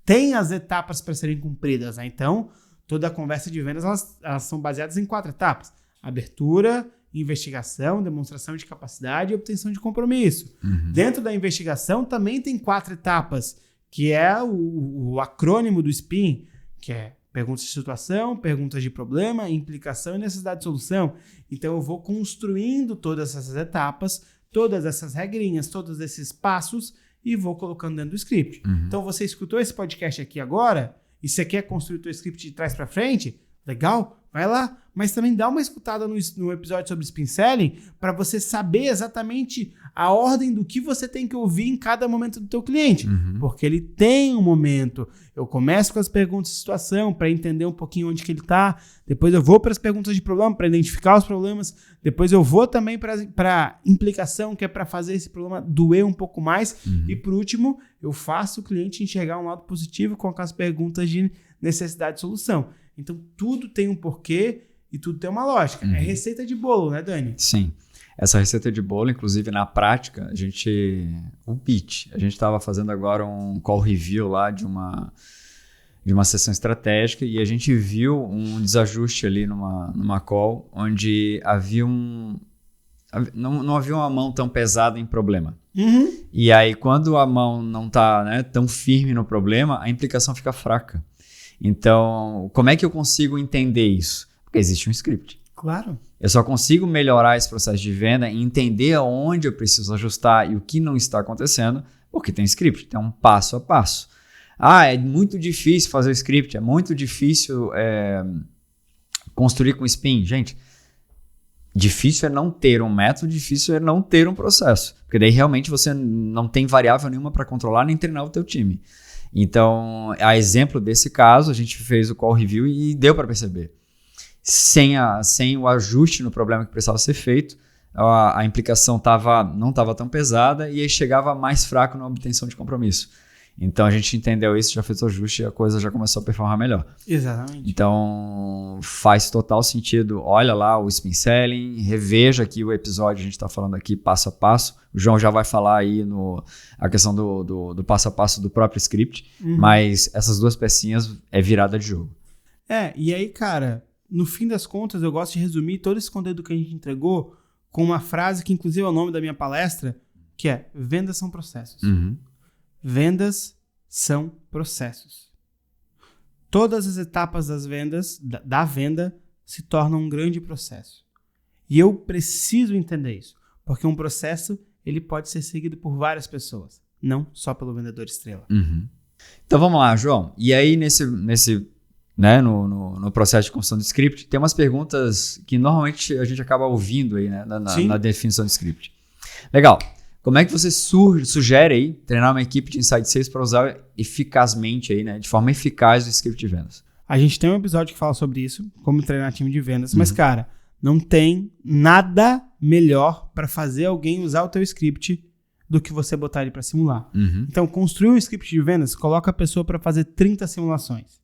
Tem as etapas para serem cumpridas, né? Então, toda a conversa de vendas elas são baseadas em 4 etapas. Abertura, investigação, demonstração de capacidade e obtenção de compromisso. Dentro da investigação também tem 4 etapas, que é o acrônimo do SPIN, que é perguntas de situação, perguntas de problema, implicação e necessidade de solução. Então eu vou construindo todas essas etapas, todas essas regrinhas, todos esses passos e vou colocando dentro do script. Então você escutou esse podcast aqui agora e você quer construir o teu script de trás para frente? Legal? Vai lá, mas também dá uma escutada no episódio sobre Spin Selling para você saber exatamente a ordem do que você tem que ouvir em cada momento do teu cliente, porque ele tem um momento. Eu começo com as perguntas de situação para entender um pouquinho onde que ele está, depois eu vou para as perguntas de problema para identificar os problemas, depois eu vou também para implicação, que é para fazer esse problema doer um pouco mais, e por último, eu faço o cliente enxergar um lado positivo com as perguntas de necessidade de solução. Então, tudo tem um porquê e tudo tem uma lógica. É receita de bolo, né, Dani? Sim. Essa receita de bolo, inclusive, na prática, a gente estava fazendo agora um call review lá de uma sessão estratégica e a gente viu um desajuste ali numa call onde não havia uma mão tão pesada em problema. E aí, quando a mão não está, né, tão firme no problema, a implicação fica fraca. Então, como é que eu consigo entender isso? Porque existe um script. Claro. Eu só consigo melhorar esse processo de venda e entender aonde eu preciso ajustar e o que não está acontecendo, porque tem script, tem um passo a passo. É muito difícil fazer o script, é muito difícil construir com spin. Gente, difícil é não ter um método, difícil é não ter um processo. Porque daí realmente você não tem variável nenhuma para controlar nem treinar o teu time. Então, a exemplo desse caso, a gente fez o call review e deu para perceber. Sem o ajuste no problema que precisava ser feito, a implicação não estava tão pesada e aí chegava mais fraco na obtenção de compromisso. Então, a gente entendeu isso, já fez o ajuste e a coisa já começou a performar melhor. Exatamente. Então, faz total sentido. Olha lá o Spin Selling, reveja aqui o episódio, a gente está falando aqui passo a passo. O João já vai falar aí a questão do passo a passo do próprio script, mas essas 2 pecinhas é virada de jogo. E aí, cara, no fim das contas, eu gosto de resumir todo esse conteúdo que a gente entregou com uma frase que, inclusive, é o nome da minha palestra, que é: vendas são processos. Vendas são processos. Todas as etapas das vendas, da venda, se tornam um grande processo. E eu preciso entender isso, porque um processo ele pode ser seguido por várias pessoas, não só pelo vendedor estrela. Então vamos lá, João. E aí né, no processo de construção de script, tem umas perguntas que normalmente a gente acaba ouvindo aí, né, na definição de script. Legal. Como é que você sugere aí treinar uma equipe de Inside Sales para usar eficazmente aí, né, de forma eficaz o script de vendas? A gente tem um episódio que fala sobre isso, como treinar time de vendas, mas cara, não tem nada melhor para fazer alguém usar o teu script do que você botar ele para simular. Então, construir um script de vendas, coloca a pessoa para fazer 30 simulações.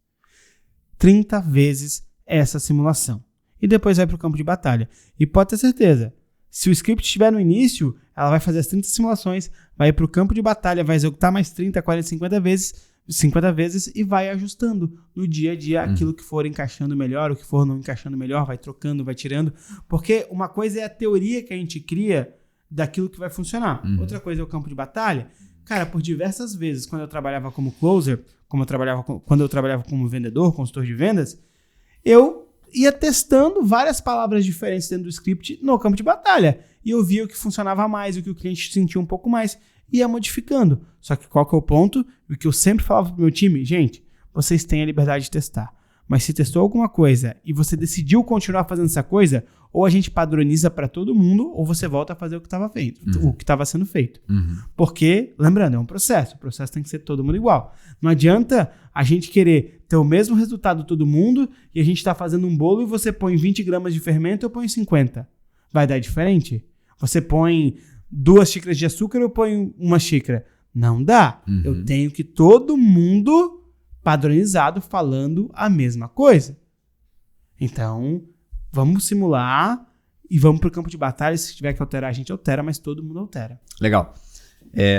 30 vezes essa simulação. E depois vai para o campo de batalha. E pode ter certeza, se o script estiver no início, ela vai fazer as 30 simulações, vai ir para o campo de batalha, vai executar mais 30, 40, 50 vezes e vai ajustando no dia a dia aquilo que for encaixando melhor, o que for não encaixando melhor, vai trocando, vai tirando. Porque uma coisa é a teoria que a gente cria daquilo que vai funcionar. Outra coisa é o campo de batalha. Cara, por diversas vezes, quando eu trabalhava como closer, quando eu trabalhava como vendedor, consultor de vendas, eu ia testando várias palavras diferentes dentro do script no campo de batalha. E eu via o que funcionava mais, o que o cliente sentia um pouco mais, e ia modificando. Só que qual que é o ponto? O que eu sempre falava pro meu time, gente, vocês têm a liberdade de testar. Mas se testou alguma coisa e você decidiu continuar fazendo essa coisa, ou a gente padroniza para todo mundo, ou você volta a fazer o que estava feito, o que estava sendo feito. Porque, lembrando, é um processo. O processo tem que ser todo mundo igual. Não adianta a gente querer ter o mesmo resultado todo mundo e a gente está fazendo um bolo e você põe 20 gramas de fermento e eu ponho 50. Vai dar diferente? Você põe 2 xícaras de açúcar ou eu ponho 1 xícara? Não dá. Eu tenho que todo mundo padronizado falando a mesma coisa. Então, vamos simular e vamos para o campo de batalha. Se tiver que alterar, a gente altera, mas todo mundo altera. Legal.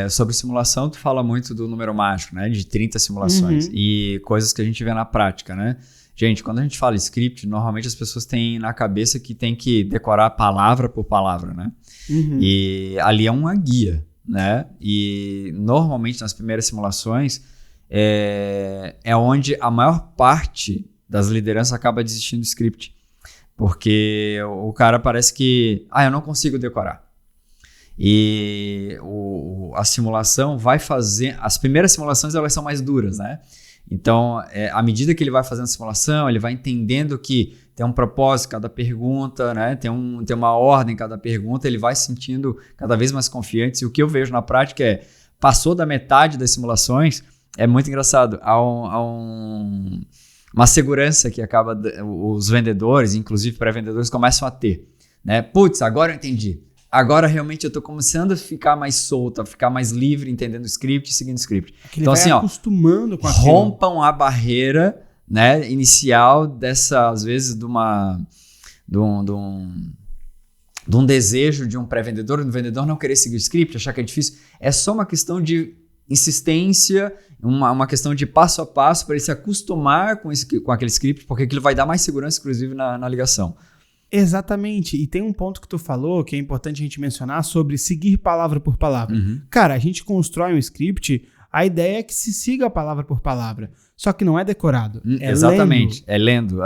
Sobre simulação, tu fala muito do número mágico, né? De 30 simulações e coisas que a gente vê na prática, né? Gente, quando a gente fala script, normalmente as pessoas têm na cabeça que tem que decorar palavra por palavra, né? E ali é uma guia, né? E normalmente nas primeiras simulações é onde a maior parte das lideranças acaba desistindo do script. Porque o cara parece que... eu não consigo decorar. E a simulação vai fazer... As primeiras simulações, elas são mais duras, né? Então, à medida que ele vai fazendo a simulação, ele vai entendendo que tem um propósito cada pergunta, né? Tem uma ordem cada pergunta, ele vai se sentindo cada vez mais confiante. E o que eu vejo na prática passou da metade das simulações, é muito engraçado. Há uma segurança que acaba os vendedores, inclusive pré-vendedores, começam a ter, né? Putz, agora eu entendi. Agora realmente eu estou começando a ficar mais solto, a ficar mais livre, entendendo o script e seguindo o script. Então assim, acostumando com aquilo. Rompam a barreira, né, inicial dessa, às vezes, de um desejo de um pré-vendedor, do vendedor não querer seguir o script, achar que é difícil. É só uma questão de insistência, uma questão de passo a passo para ele se acostumar com aquele script, porque aquilo vai dar mais segurança, inclusive, na ligação. Exatamente. E tem um ponto que tu falou que é importante a gente mencionar sobre seguir palavra por palavra. Cara, a gente constrói um script, a ideia é que se siga palavra por palavra. Só que não é decorado. Exatamente. Lendo.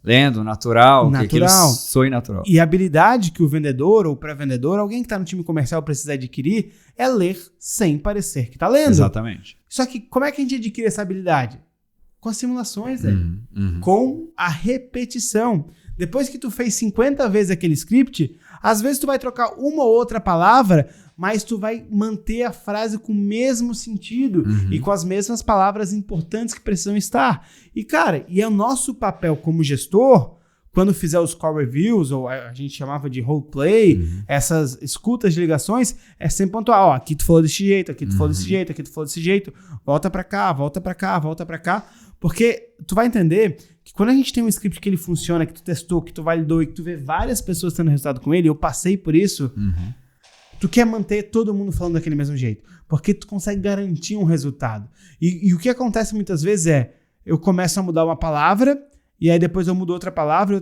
Lendo, natural. Que aquilo soe natural. E a habilidade que o vendedor ou pré-vendedor, alguém que está no time comercial precisa adquirir, é ler sem parecer que está lendo. Exatamente. Só que como é que a gente adquire essa habilidade? Com as simulações, com a repetição. Depois que tu fez 50 vezes aquele script, às vezes tu vai trocar uma ou outra palavra, mas tu vai manter a frase com o mesmo sentido e com as mesmas palavras importantes que precisam estar. E, cara, é o nosso papel como gestor, quando fizer os call reviews, ou a gente chamava de roleplay, essas escutas de ligações, é sempre pontuar, aqui tu falou desse jeito, aqui tu falou desse jeito, aqui tu falou desse jeito, volta pra cá, volta pra cá, volta pra cá, porque tu vai entender que quando a gente tem um script que ele funciona, que tu testou, que tu validou e que tu vê várias pessoas tendo resultado com ele, eu passei por isso, tu quer manter todo mundo falando daquele mesmo jeito, porque tu consegue garantir um resultado. E o que acontece muitas vezes eu começo a mudar uma palavra, e aí depois eu mudo outra palavra,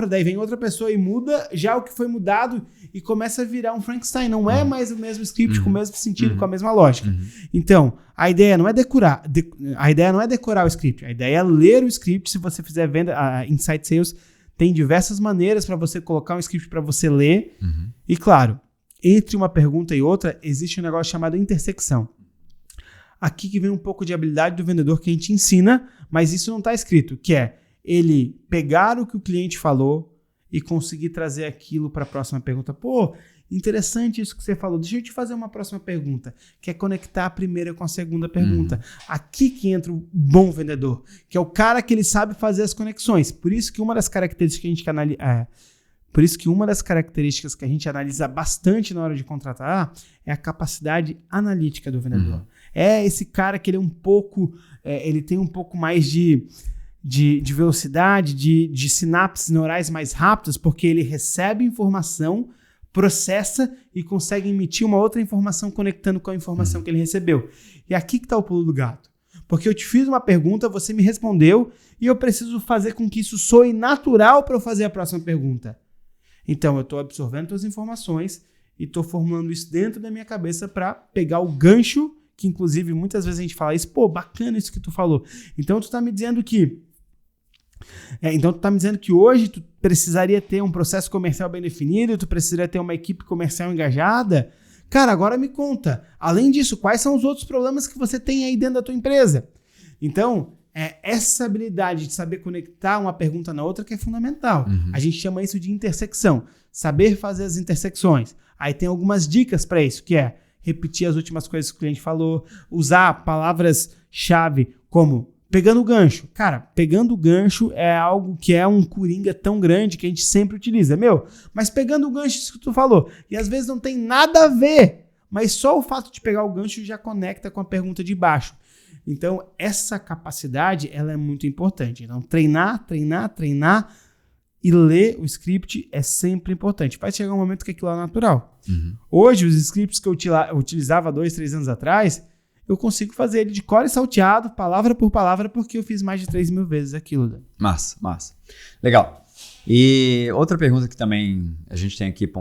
daí vem outra pessoa e muda já o que foi mudado e começa a virar um Frankenstein. Não é mais o mesmo script com o mesmo sentido, com a mesma lógica. Então, a ideia não é decorar o script, a ideia é ler o script. Se você fizer venda, a Insight Sales tem diversas maneiras para você colocar um script para você ler. E claro, entre uma pergunta e outra, existe um negócio chamado intersecção. Aqui que vem um pouco de habilidade do vendedor que a gente ensina, mas isso não está escrito, que é ele pegar o que o cliente falou e conseguir trazer aquilo para a próxima pergunta. Pô, interessante isso que você falou. Deixa eu te fazer uma próxima pergunta, que é conectar a primeira com a segunda pergunta. Aqui que entra o bom vendedor, que é o cara que ele sabe fazer as conexões. Por isso que uma das características que a gente analisa bastante na hora de contratar é a capacidade analítica do vendedor. É esse cara que ele é ele tem um pouco mais de velocidade, de sinapses neurais mais rápidas, porque ele recebe informação processa e consegue emitir uma outra informação conectando com a informação que ele recebeu. E aqui que está o pulo do gato. Porque eu te fiz uma pergunta, você me respondeu e eu preciso fazer com que isso soe natural para eu fazer a próxima pergunta. Então, eu estou absorvendo as informações e estou formulando isso dentro da minha cabeça para pegar o gancho, que inclusive muitas vezes a gente fala isso, pô, bacana isso que tu falou. Então, tu está me dizendo que hoje tu precisaria ter um processo comercial bem definido, tu precisaria ter uma equipe comercial engajada. Cara, agora me conta, além disso, quais são os outros problemas que você tem aí dentro da tua empresa? Então, essa habilidade de saber conectar uma pergunta na outra que é fundamental. A gente chama isso de intersecção, saber fazer as intersecções. Aí tem algumas dicas para isso, que é repetir as últimas coisas que o cliente falou, usar palavras-chave como pegando o gancho. Cara, pegando o gancho é algo que é um coringa tão grande que a gente sempre utiliza. Mas pegando o gancho, isso que tu falou, e às vezes não tem nada a ver, mas só o fato de pegar o gancho já conecta com a pergunta de baixo. Então, essa capacidade, ela é muito importante. Então, treinar e ler o script é sempre importante. Vai chegar um momento que aquilo é natural. Hoje, os scripts que eu utilizava 2, 3 anos atrás, eu consigo fazer ele de cor e salteado, palavra por palavra, porque eu fiz mais de 3.000 vezes aquilo. Massa. Legal. E outra pergunta que também a gente tem aqui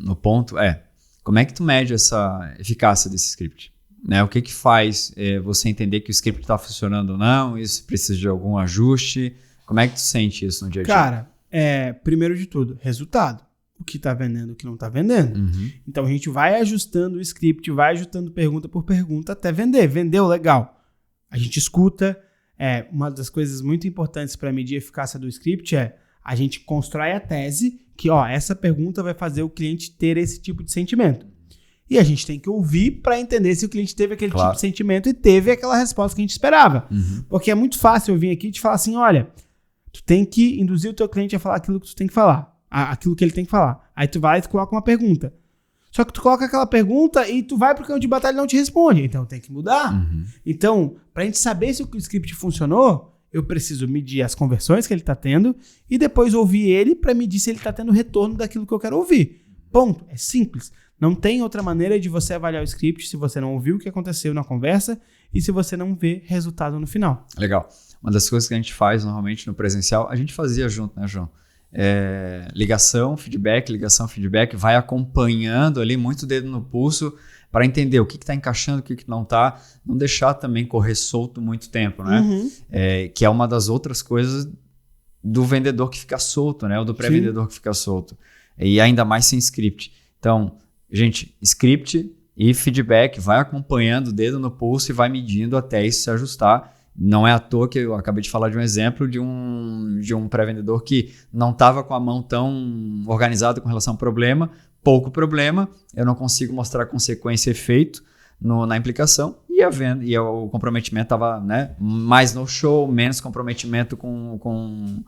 no ponto é, como é que tu mede essa eficácia desse script? Né? O que faz você entender que o script está funcionando ou não? Isso precisa de algum ajuste? Como é que tu sente isso no dia a dia? Cara, primeiro de tudo, resultado. O que está vendendo, o que não está vendendo. Então, a gente vai ajustando o script, vai ajustando pergunta por pergunta até vender. Vendeu, legal. A gente escuta. Uma das coisas muito importantes para medir a eficácia do script é a gente constrói a tese que essa pergunta vai fazer o cliente ter esse tipo de sentimento. E a gente tem que ouvir para entender se o cliente teve aquele tipo de sentimento e teve aquela resposta que a gente esperava. Porque é muito fácil eu vir aqui e te falar assim, olha, tu tem que induzir o teu cliente a falar aquilo que tu tem que falar. Aquilo que ele tem que falar. Aí tu vai e tu coloca uma pergunta. Só que tu coloca aquela pergunta e tu vai pro campo de batalha e não te responde. Então tem que mudar. Então, pra gente saber se o script funcionou, eu preciso medir as conversões que ele tá tendo e depois ouvir ele pra medir se ele tá tendo retorno daquilo que eu quero ouvir. Ponto. É simples. Não tem outra maneira de você avaliar o script se você não ouviu o que aconteceu na conversa e se você não vê resultado no final. Legal. Uma das coisas que a gente faz normalmente no presencial, a gente fazia junto, né, João? Ligação, feedback, vai acompanhando ali muito dedo no pulso para entender o que está encaixando, o que não está, não deixar também correr solto muito tempo, né? Que é uma das outras coisas do vendedor que fica solto, né? Ou do pré-vendedor que fica solto. E ainda mais sem script. Então, gente, script e feedback, vai acompanhando o dedo no pulso e vai medindo até isso se ajustar. Não é à toa que eu acabei de falar de um exemplo de um pré-vendedor que não estava com a mão tão organizada com relação ao problema, pouco problema, eu não consigo mostrar consequência e efeito na implicação, e a venda e o comprometimento estava, né, mais no show, menos comprometimento com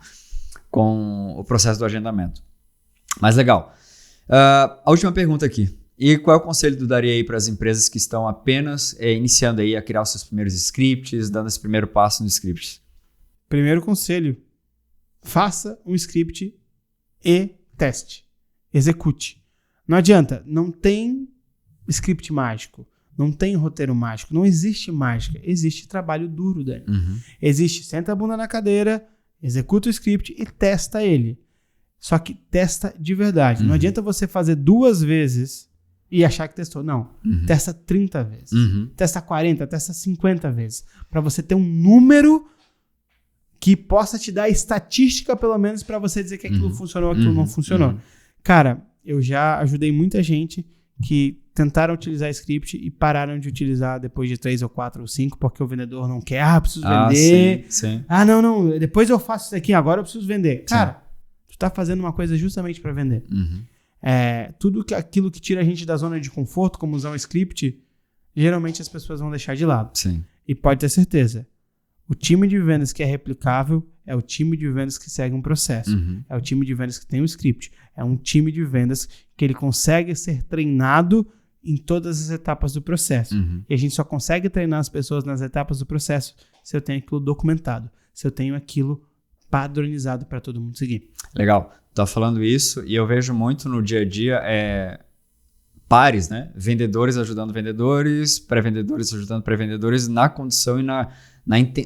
o processo do agendamento. Mas legal. A última pergunta aqui. E qual é o conselho que tu daria aí para as empresas que estão apenas iniciando aí a criar os seus primeiros scripts, dando esse primeiro passo no script? Primeiro conselho, faça um script e teste, execute. Não adianta, não tem script mágico, não tem roteiro mágico, não existe mágica, existe trabalho duro, Dani. Existe, senta a bunda na cadeira, executa o script e testa ele. Só que testa de verdade. Não adianta você fazer 2 vezes e achar que testou. Não. Testa 30 vezes. Testa 40, testa 50 vezes. Para você ter um número que possa te dar estatística, pelo menos, para você dizer que aquilo funcionou, aquilo não funcionou. Cara, eu já ajudei muita gente que tentaram utilizar script e pararam de utilizar depois de 3 ou 4 ou 5, porque o vendedor não quer. Preciso vender. Sim. Não. Depois eu faço isso aqui, agora eu preciso vender. Cara, tu tá fazendo uma coisa justamente para vender. Tudo aquilo que tira a gente da zona de conforto, como usar um script, geralmente as pessoas vão deixar de lado. Sim. E pode ter certeza, o time de vendas que é replicável é o time de vendas que segue um processo. É o time de vendas que tem um script. É um time de vendas que ele consegue ser treinado em todas as etapas do processo. E a gente só consegue treinar as pessoas nas etapas do processo se eu tenho aquilo documentado, se eu tenho aquilo padronizado para todo mundo seguir. Legal. Tá falando isso e eu vejo muito no dia a dia pares, né? Vendedores ajudando vendedores, pré-vendedores ajudando pré-vendedores na condição e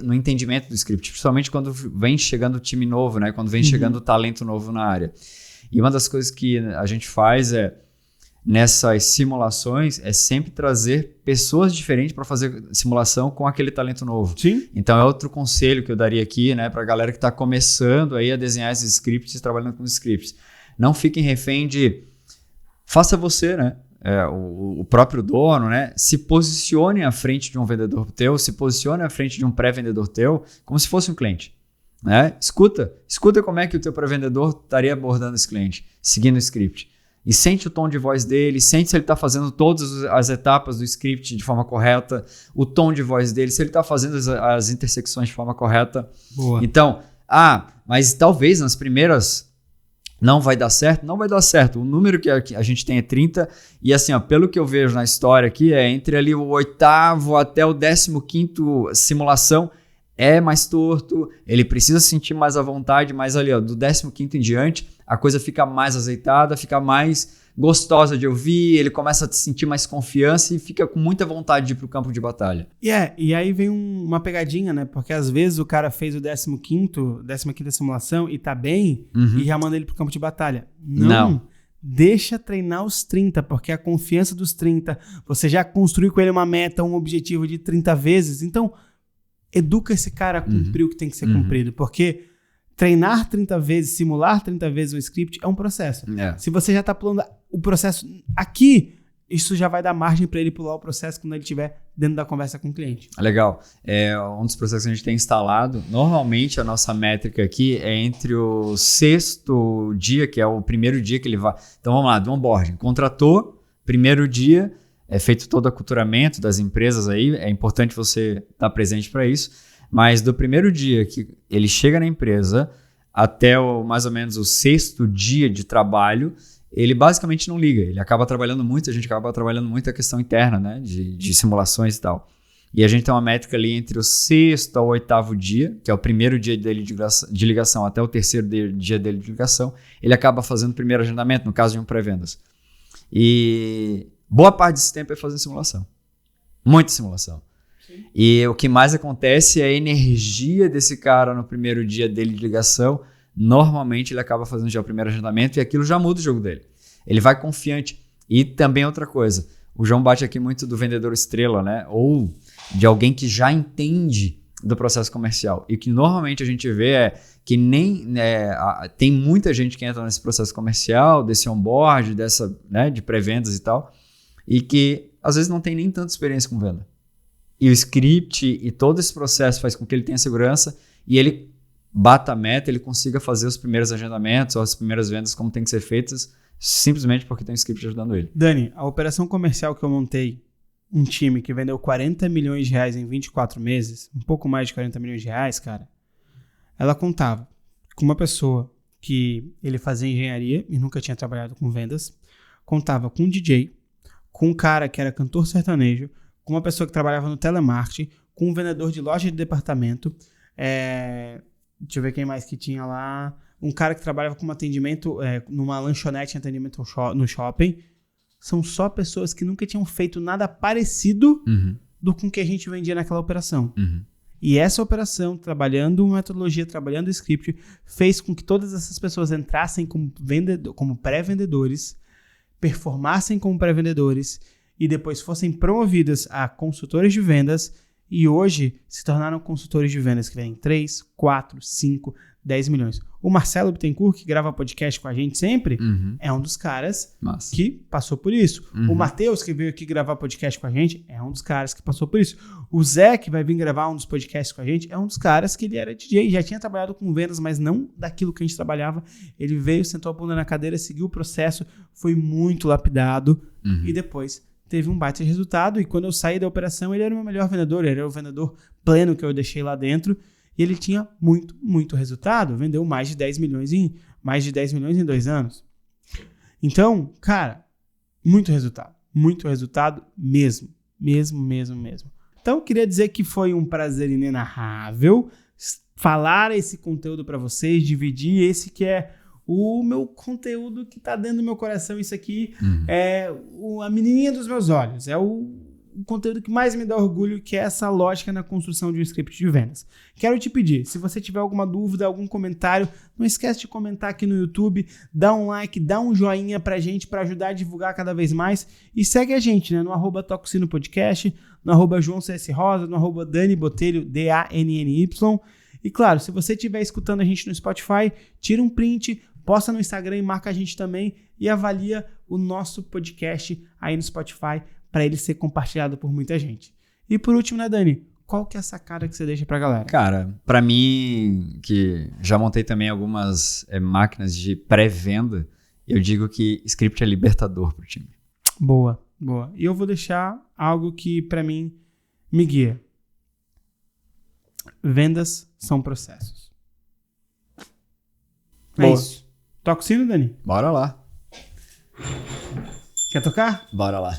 no entendimento do script, principalmente quando vem chegando time novo, né? Quando vem chegando talento novo na área. E uma das coisas que a gente faz nessas simulações é sempre trazer pessoas diferentes para fazer simulação com aquele talento novo. Sim. Então é outro conselho que eu daria aqui, né, para a galera que está começando aí a desenhar esses scripts, trabalhando com scripts. Não fiquem refém de... Faça você, né? O próprio dono, né? Se posicione à frente de um vendedor teu, se posicione à frente de um pré-vendedor teu, como se fosse um cliente. Né? Escuta como é que o teu pré-vendedor estaria abordando esse cliente, seguindo o script. E sente o tom de voz dele, sente se ele está fazendo todas as etapas do script de forma correta, o tom de voz dele, se ele está fazendo as intersecções de forma correta. Boa. Então, mas talvez nas primeiras não vai dar certo. Não vai dar certo. O número que a gente tem é 30 e assim, pelo que eu vejo na história aqui, entre ali o 8º até o 15º simulação, é mais torto, ele precisa sentir mais à vontade, mas ali, do 15º em diante, a coisa fica mais azeitada, fica mais gostosa de ouvir, ele começa a sentir mais confiança e fica com muita vontade de ir pro campo de batalha. E aí vem uma pegadinha, né? Porque às vezes o cara fez o 15ª simulação e tá bem, e já manda ele pro campo de batalha. Não. Deixa treinar os 30, porque a confiança dos 30, você já construiu com ele uma meta, um objetivo de 30 vezes, então educa esse cara a cumprir o que tem que ser cumprido, porque treinar 30 vezes, simular 30 vezes um script é um processo. Se você já está pulando o processo aqui, isso já vai dar margem para ele pular o processo quando ele estiver dentro da conversa com o cliente. Legal. Um dos processos que a gente tem instalado, normalmente a nossa métrica aqui é entre o 6º dia, que é o primeiro dia que ele vai... Então vamos lá, do onboarding. Contratou, primeiro dia... É feito todo o aculturamento das empresas aí, é importante você estar presente para isso, mas do primeiro dia que ele chega na empresa até mais ou menos o 6º dia de trabalho, ele basicamente não liga, ele acaba trabalhando muito, a gente acaba trabalhando muito a questão interna, né, de simulações e tal. E a gente tem uma métrica ali entre o 6º ao 8º dia, que é o primeiro dia dele de ligação até o 3º dia dele de ligação, ele acaba fazendo o primeiro agendamento, no caso de um pré-vendas. E... boa parte desse tempo é fazer simulação. Muita simulação. Sim. E o que mais acontece é a energia desse cara no primeiro dia dele de ligação. Normalmente ele acaba fazendo já o primeiro agendamento e aquilo já muda o jogo dele. Ele vai confiante. E também outra coisa. O João bate aqui muito do vendedor estrela, né? Ou de alguém que já entende do processo comercial. E o que normalmente a gente vê é que tem muita gente que entra nesse processo comercial, desse onboard, de pré-vendas e tal, e que às vezes não tem nem tanta experiência com venda. E o script e todo esse processo faz com que ele tenha segurança e ele bata a meta, ele consiga fazer os primeiros agendamentos ou as primeiras vendas como tem que ser feitas, simplesmente porque tem um script ajudando ele. Dani, a operação comercial que eu montei, um time que vendeu 40 milhões de reais em 24 meses, um pouco mais de 40 milhões de reais, cara, ela contava com uma pessoa que ele fazia engenharia e nunca tinha trabalhado com vendas, contava com um DJ, com um cara que era cantor sertanejo, com uma pessoa que trabalhava no telemarketing, com um vendedor de loja de departamento, deixa eu ver quem mais que tinha lá, um cara que trabalhava com atendimento, numa lanchonete, atendimento no shopping. São só pessoas que nunca tinham feito nada parecido do com que a gente vendia naquela operação. E essa operação, trabalhando metodologia, trabalhando script, fez com que todas essas pessoas entrassem como pré-vendedores, performassem como pré-vendedores e depois fossem promovidas a consultores de vendas e hoje se tornaram consultores de vendas que vendem 3, 4, 5, 10 milhões. O Marcelo Bittencourt, que grava podcast com a gente sempre, é um dos caras que passou por isso. O Matheus, que veio aqui gravar podcast com a gente, é um dos caras que passou por isso. O Zé, que vai vir gravar um dos podcasts com a gente, é um dos caras que ele era DJ, já tinha trabalhado com vendas, mas não daquilo que a gente trabalhava. Ele veio, sentou a bunda na cadeira, seguiu o processo, foi muito lapidado e depois teve um baita resultado. E quando eu saí da operação, ele era o meu melhor vendedor, ele era o vendedor pleno que eu deixei lá dentro. E ele tinha muito, muito resultado. Vendeu mais de 10 milhões em 2 anos. Então, cara, muito resultado mesmo. Mesmo. Então, eu queria dizer que foi um prazer inenarrável falar esse conteúdo para vocês, dividir esse que é o meu conteúdo que tá dentro do meu coração. Isso aqui é a menininha dos meus olhos, é o conteúdo que mais me dá orgulho, que é essa lógica na construção de um script de vendas. Quero te pedir, se você tiver alguma dúvida, algum comentário, não esquece de comentar aqui no YouTube, dá um like, dá um joinha pra gente, pra ajudar a divulgar cada vez mais, e segue a gente, né, no @TocoSinoPodcast, no @JoãoCSRosa, no @DaniBotelho, DANNY, e claro, se você estiver escutando a gente no Spotify, tira um print, posta no Instagram e marca a gente também, e avalia o nosso podcast aí no Spotify, para ele ser compartilhado por muita gente. E por último, né, Dani? Qual que é a sacada que você deixa pra galera? Cara, pra mim, que já montei também algumas máquinas de pré-venda, eu digo que script é libertador pro time. Boa, boa. E eu vou deixar algo que pra mim me guia. Vendas são processos. É Boa. isso. Toca o sino, Dani? Bora lá. Quer tocar? Bora lá.